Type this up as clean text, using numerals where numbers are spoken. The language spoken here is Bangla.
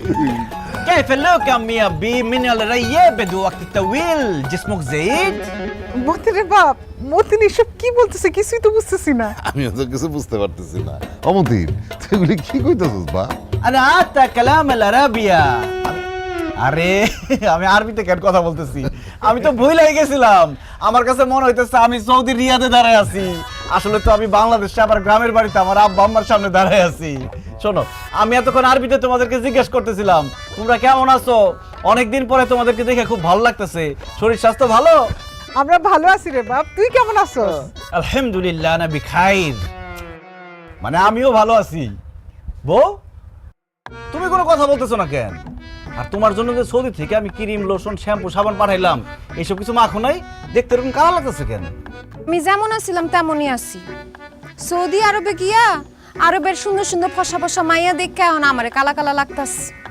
كيف اللوك يا أمي أبي من الرية بدو وقت طويل جسمك زايد মতিন রে বাপ, মতিন এসব কি বলতেছে কিছুই তো বুঝতেছি না। আমিও তো কিছু বুঝতে পারতেছি না। অমতিন, তুই এগুলি কি কইতেছিস বা? أنا عادة كلام العربية আরে আমি আরবিতে কেন কথা বলতেছি, আমি তো ভুলেই গেছিলাম। আমার কাছে মনে হইতেছে আমি সৌদি রিয়াদে দাঁড়ায় আছি, আসলে তো আমি বাংলাদেশে আমার গ্রামের বাড়িতে আমার আব্বা আম্মার সামনে দাঁড়ায় আছি। শোনো, আমি এতক্ষণ আরবিতে তোমাদেরকে জিজ্ঞেস করতেছিলাম তোমরা কেমন আছো, অনেকদিন পরে তোমাদেরকে দেখে খুব ভালো লাগতেছে, শরীর স্বাস্থ্য ভালো? আমরা ভালো আছি রে বাপ, তুই কেমন আছস? আলহামদুলিল্লাহ না বিখাইর, মানে আমিও ভালো আছি। বউ, তুমি কোনো কথা বলতেছো না কেন? আর তোমার জন্য যে সৌদি থেকে আমি ক্রিম লোশন শ্যাম্পু সাবান পাঠাইলাম, এইসব কিছু মাখো নাই, দেখতে এরকম কালা লাগতেছে কেন? আমি যেমন আছিলাম তেমনই আছি। সৌদি আরবে গিয়া আরবের সুন্দর সুন্দর ফসা ফসা মাইয়া দেখে এখন আমারে কালা কালা লাগতাছে।